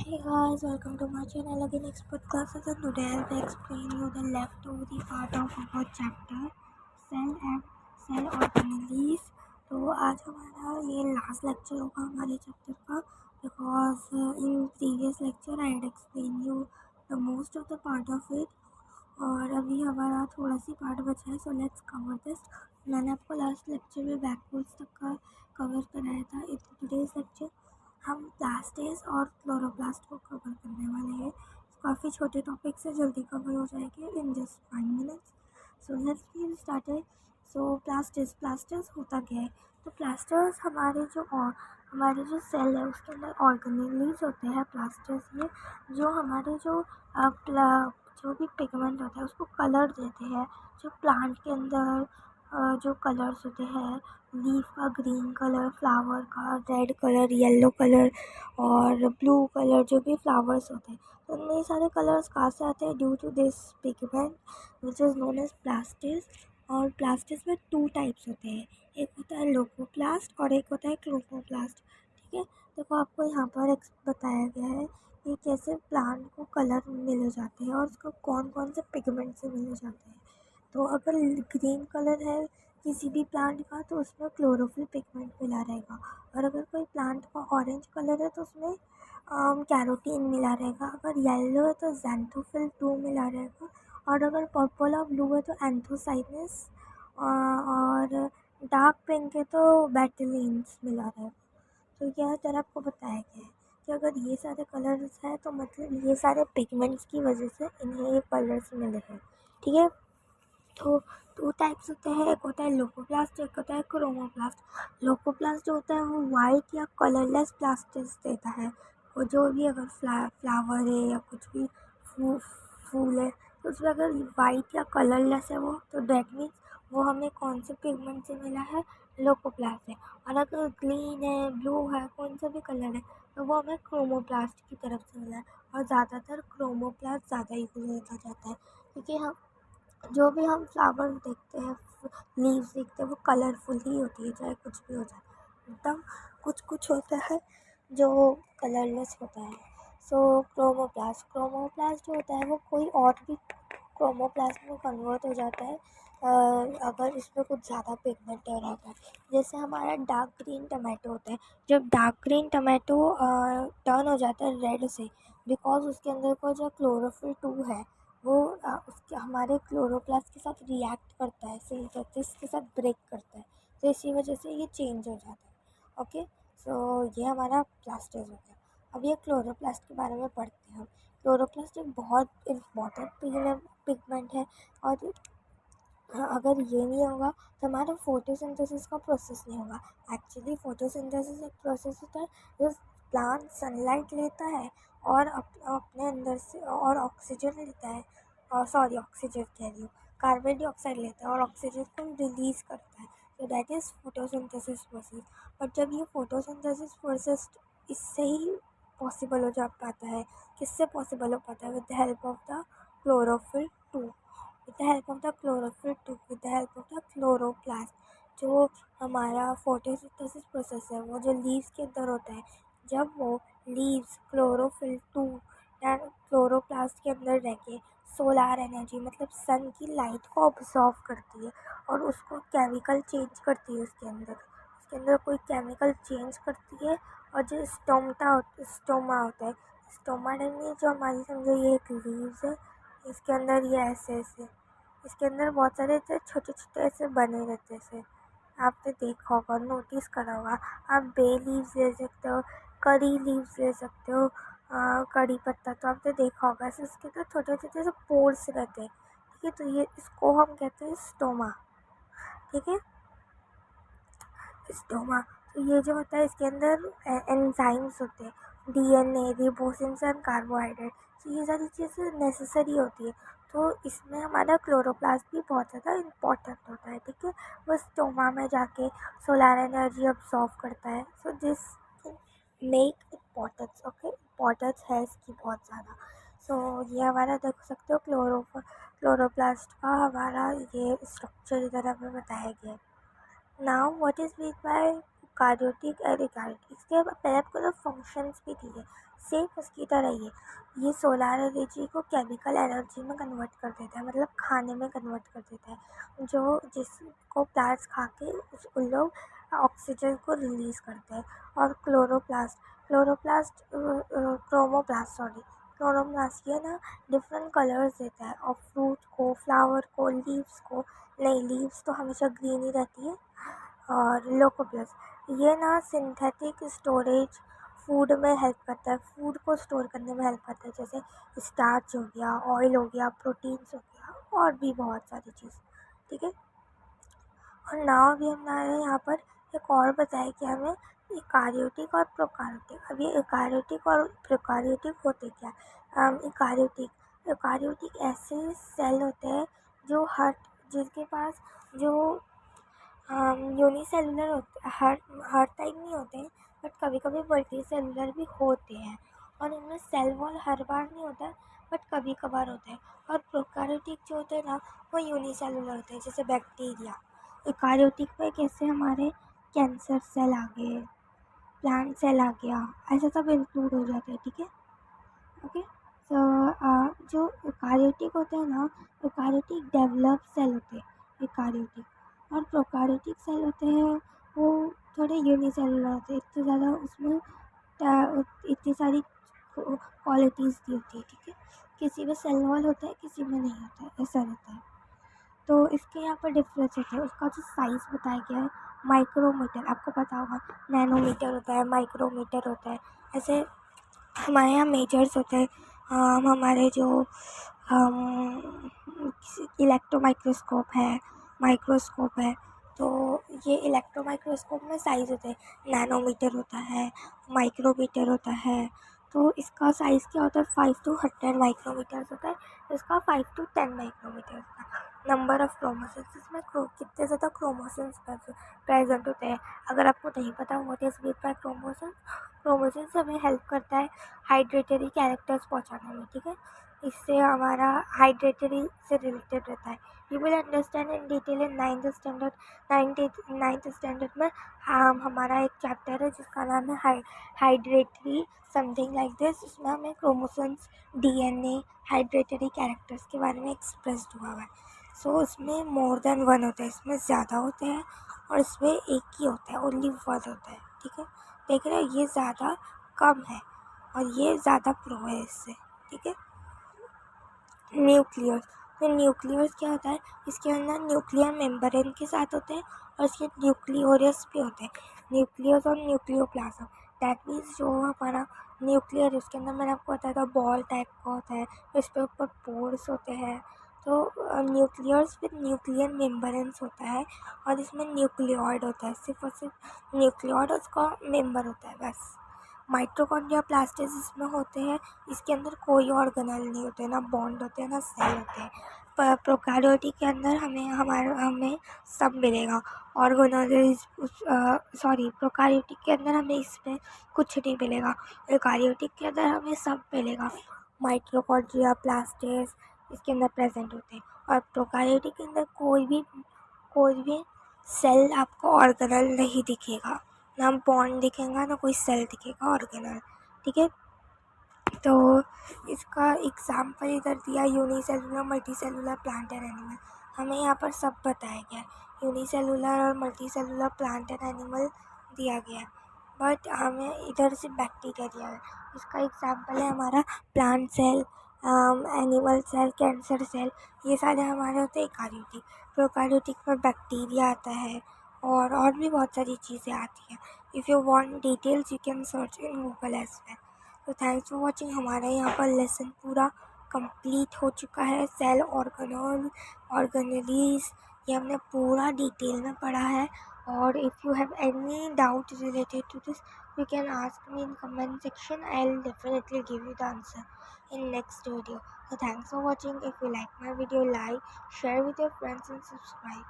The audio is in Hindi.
Hey guys, welcome to my channel again expert classes, and today I'll explain you the leftover part of our chapter cell and cell organelles. तो आज हमारा ये लास्ट लेक्चर होगा हमारे चैप्टर का because in previous lecture I had explained you the most of the part of it और अभी हमारा थोड़ा सी पार्ट बचा है. So let's cover this. मैंने आपको लास्ट लेक्चर में बैकवर्ड्स तक का कवर कराया था. इन टुडेज लेक्चर हम प्लास्टेज और क्लोरोप्लास्ट को कवर करने वाले हैं. काफ़ी छोटे टॉपिक से जल्दी कवर हो जाएंगे in just 5 minutes. So let's be started. So plastids होता क्या है? तो प्लास्टर्स हमारे जो सेल है उसके अंदर ऑर्गेनेल्स होते हैं. प्लास्टर्स ये जो हमारे जो भी पिगमेंट होता है उसको कलर देते हैं. जो प्लांट के अंदर जो कलर्स होते हैं, लीफ का ग्रीन कलर, फ्लावर का रेड कलर, येलो कलर और ब्लू कलर, जो भी फ्लावर्स होते हैं तो उनमें ये सारे कलर्स कहाँ से आते हैं? Due to this pigment which is known as plastids. और प्लास्टिस में 2 टाइप्स होते हैं. एक होता है लोकोप्लास्ट और एक होता है क्रोमोप्लास्ट. ठीक है, देखो आपको यहाँ पर बताया गया है कि कैसे प्लांट को कलर मिल जाते हैं और उसको कौन कौन से पिगमेंट से मिल जाते हैं. तो अगर ग्रीन कलर है किसी भी प्लांट का तो उसमें क्लोरोफिल पिगमेंट मिला रहेगा. और अगर कोई प्लांट का ऑरेंज कलर है तो उसमें कैरोटीन मिला रहेगा. अगर येलो है तो ज़ैंथोफिल 2 मिला रहेगा. और अगर पर्पल और ब्लू है तो एंथोसाइनस और डार्क पिंक है तो बेटिलिन्स मिला रहेगा. तो यह तरह आपको बताया गया है कि अगर ये सारे कलर्स हैं तो मतलब ये सारे पिगमेंट्स की वजह से इन्हें ये कलर्स मिले हैं. ठीक है, तो 2 टाइप्स होते हैं. एक होता है लोकोप्लास्ट, एक होता है क्रोमोप्लास्ट. लोकोप्लास्ट जो होता है वो वाइट या कलरलेस प्लास्टिस देता है. वो जो भी अगर फ्लावर है या कुछ भी फूल है तो उसमें अगर वाइट या कलरलेस है वो तो डैट मीन्स वो हमें कौन से पिगमेंट से मिला है? लोकोप्लास्ट से. और अगर ग्रीन है, ब्लू है, कौन सा भी कलर है तो वो हमें क्रोमोप्लास्ट की तरफ से मिला है. और ज़्यादातर क्रोमोप्लास्ट ज़्यादा यूज होता जाता है क्योंकि जो भी हम फ्लावर्स देखते हैं, लीव्स देखते हैं, वो कलरफुल ही होती है चाहे कुछ भी हो जाए. एकदम कुछ होता है जो कलरलेस होता है. सो क्रोमोप्लास्ट जो होता है वो कोई और भी क्रोमोप्लास्ट में कन्वर्ट हो जाता है अगर इसमें कुछ ज़्यादा पिगमेंट रहता है. जैसे हमारा डार्क ग्रीन टमाटो होता है. जब डार्क ग्रीन टमाटो टर्न हो जाता है रेड से बिकॉज उसके अंदर का जो क्लोरोफिल 2 है वो उसके हमारे क्लोरोप्लास्ट के साथ रिएक्ट करता है, सिंथेसिस के साथ ब्रेक करता है. तो इसी वजह से ये चेंज हो जाता है. ओके, सो ये हमारा प्लास्टेज हो गया. अब ये क्लोरोप्लास्ट के बारे में पढ़ते हैं हम. क्लोरोप्लास्ट एक बहुत इम्पॉर्टेंट पिगमेंट है. और अगर ये नहीं होगा तो हमारा फोटोसिंथेसिस का प्रोसेस नहीं होगा. एक्चुअली फोटोसिंथेसिस एक प्रोसेस होता है जो प्लांट सनलाइट लेता है और अपने अंदर से और ऑक्सीजन लेता है. ऑक्सीजन कह रही हूँ, कार्बन डाइऑक्साइड लेता है और ऑक्सीजन को रिलीज़ करता है. तो दैट इज़ फोटोसिंथेसिस प्रोसेस. और जब ये फोटोसिंथेसिस प्रोसेस इससे ही पॉसिबल हो जा पाता है. किससे पॉसिबल हो पाता है? With the help of the chlorophyll 2. with the help of the chlorophyll 2, with the help of the chloroplast. जो हमारा फोटोसिंथेसिस प्रोसेस है वो जो लीव्स के अंदर होता है, जब वो लीव्स क्लोरोफिल 2 या क्लोरोप्लास्ट के अंदर रह के सोलार एनर्जी मतलब सन की लाइट को ऑब्जॉर्व करती है और उसको केमिकल चेंज करती है. उसके अंदर कोई केमिकल चेंज करती है. और जो स्टोमा होता है, स्टोमा में जो हमारी समझो ये एक लीव्स है, इसके अंदर ये ऐसे इसके अंदर बहुत सारे ऐसे छोटे छोटे ऐसे बने रहते हैं. आपने देखा होगा, नोटिस करा होगा. आप बे लीव्स ले सकते हो, करी लीव्स ले सकते हो, कड़ी पत्ता तो आपने देखा होगा. ऐसे इसके अंदर छोटे छोटे से पोर्स रहते हैं. ठीक है, तो ये इसको हम कहते हैं स्टोमा. ठीक है, स्टोमा. तो ये जो होता है इसके अंदर एंजाइम्स होते हैं, डीएनए, रिबोसोम्स एंड कार्बोहाइड्रेट. तो ये सारी चीज़ें नेसेसरी होती है. तो इसमें हमारा क्लोरोप्लास्ट भी बहुत ज़्यादा इम्पॉर्टेंट होता है. ठीक है, वो स्टोमा में जाके सोलर एनर्जी अब्सॉर्ब करता है. So this make importance. Okay, importance है इसकी बहुत ज़्यादा. सो ये हमारा देख सकते हो क्लोरोप्लास्ट का हमारा ये स्ट्रक्चर इधर हमें बताया गया है. Now, what is meant by prokaryotic और यूकार्योटिक। इसके पहले आपको तो फंक्शंस भी दिए सेम उसकी तरह ये सोलर एनर्जी को केमिकल एनर्जी में कन्वर्ट कर देता है, मतलब खाने में कन्वर्ट कर देता है, जो जिसको प्लांट्स खा के उन लोग ऑक्सीजन को रिलीज़ करते हैं। और क्लोरोप्लास्ट ये ना डिफरेंट कलर्स देता है और फ्रूट को, फ्लावर को, लीव्स को। नहीं, लीव्स तो हमेशा ग्रीन ही रहती है। और लोकोप्लास्ट ये ना सिंथेटिक स्टोरेज फूड में हेल्प करता है, फूड को स्टोर करने में हेल्प करता है, जैसे स्टार्च हो गया, ऑयल हो गया, प्रोटीन्स हो गया और भी बहुत सारी चीज़। ठीक है। और नाउ भी हमारे यहाँ पर एक और बताया कि हमें यूकार्योटिक और प्रोकार्योटिक। अब ये यूकार्योटिक और प्रोकार्योटिक होते क्या? यूकार्योटिक ऐसे सेल होते हैं जो जिसके पास जो यूनिसेलुलर होते, हर टाइम नहीं होते हैं, बट कभी कभी मल्टी सेलुलर भी होते हैं। और इनमें सेल वॉल हर बार नहीं होता, बट कभी कभार होता है। और प्रोकार्योटिक जो होते हैं ना, वो यूनिसेलुलर होते हैं, जैसे बैक्टीरिया। यूकार्योटिक में कैसे हमारे कैंसर सेल आ गए, प्लांट सेल आ गया, ऐसा सब इंक्लूड हो जाते हैं। ठीक है, ओके। तो जो यूकार्योटिक होते हैं ना, यूकार्योटिक डेवलप सेल होते हैं यूकार्योटिक। और प्रोकार्योटिक सेल होते हैं वो थोड़े यूनिसेलुलर होते हैं, इतने ज़्यादा उसमें इतनी सारी क्वालिटीज़ दी होती है। ठीक है, किसी में सेल वॉल होता है, किसी में नहीं होता है, ऐसा रहता है। तो इसके यहाँ पर डिफरेंस होता है, उसका जो साइज़ बताया गया है माइक्रोमीटर, आपको पता होगा नैनोमीटर होता है, माइक्रोमीटर होता है। ऐसे हमारे यहाँ मेजर्स होते हैं, हमारे जो इलेक्ट्रो माइक्रोस्कोप है, माइक्रोस्कोप है। तो ये इलेक्ट्रो माइक्रोस्कोप में साइज़ होते हैं, नैनोमीटर होता है, माइक्रोमीटर होता है। तो इसका साइज़ क्या होता है? 5 to 100 माइक्रोमीटर्स होता है, इसका 5 to 10 माइक्रोमीटर्स का। नंबर ऑफ़ क्रोमोसोम्स, इसमें कितने ज़्यादा क्रोमोसोम्स प्रेजेंट होते हैं। अगर आपको नहीं पता what is mean by chromosomes हमें हेल्प करता है हाइड्रेटरी कैरेक्टर्स पहुंचाने में। ठीक है, इससे हमारा हाइड्रेटरी से रिलेटेड रहता है। You will understand in detail in 9th standard में हमारा एक चैप्टर है जिसका नाम है हाइड्रेटरी समथिंग लाइक दिस। इसमें हमें क्रोमोसोम्स, डीएनए, हाइड्रेटरी कैरेक्टर्स के बारे में एक्सप्रेस्ड हुआ है। सो इसमें मोर देन वन होता है, इसमें ज़्यादा होते हैं और इसमें एक ही होता है, ओनली वन होता है। ठीक है, देख रहे हो, ये ज़्यादा कम है और ये ज़्यादा प्रो है इससे। ठीक है। न्यूक्लियस, तो न्यूक्लियस क्या होता है? इसके अंदर न्यूक्लियर मेम्ब्रेन के साथ होते हैं और इसके न्यूक्लियोरस भी होते हैं, न्यूक्लियस और न्यूक्लियोप्लाज्म। दैट मीन्स जो हमारा न्यूक्लियर, उसके अंदर मैंने आपको बताया था बॉल टाइप का होता है, इसके ऊपर पोर्स होते हैं। तो न्यूक्लियस विद न्यूक्लियर मेम्ब्रेन्स होता है और इसमें न्यूक्लियोइड होता है, सिर्फ और सिर्फ न्यूक्लियोइड उसका मेम्बर होता है बस। माइटोकॉन्ड्रिया प्लास्टिस इसमें होते हैं, इसके अंदर कोई ऑर्गेनेल नहीं होते, ना बॉन्ड होते हैं, ना सेल होते हैं। पर प्रोकैरियोटिक के अंदर हमें सब मिलेगा, ऑर्गेनेल्स। प्रोकैरियोटिक के अंदर हमें इसमें कुछ नहीं मिलेगा, यूकैरियोटिक के अंदर हमें सब मिलेगा। माइटोकॉन्ड्रिया प्लास्टिस इसके अंदर प्रेजेंट होते हैं और प्रोकैरियोटिक के अंदर कोई भी सेल आपको ऑर्गेनेल नहीं दिखेगा, ना बॉन्ड दिखेगा, ना कोई सेल दिखेगा ऑर्गेनल। ठीक है, तो इसका एग्जाम्पल इधर दिया unicellular, multicellular, plant and animal. हमें यहाँ पर सब बताया गया, यूनिसेलुलर और मल्टीसेलुलर, प्लांट एंड एनिमल दिया गया, बट हमें इधर से बैक्टीरिया दिया है। इसका एग्जाम्पल है हमारा plant cell, animal cell, cancer cell, ये सारे हमारे होते हैं यूकैरियोटिक। प्रोकैरियोटिक में बैक्टीरिया आता है और भी बहुत सारी चीज़ें आती हैं। If you want details you can search in Google as well. तो थैंक्स फॉर वॉचिंग। हमारे यहाँ पर लेसन पूरा कंप्लीट हो चुका है। सेल ऑर्गेनेलीज ये हमने पूरा डिटेल में पढ़ा है। और if you have any doubt related to this you can ask me in comment section. I'll definitely give you the answer in next video. So thanks for watching. If you like my video, like, share with your friends and subscribe.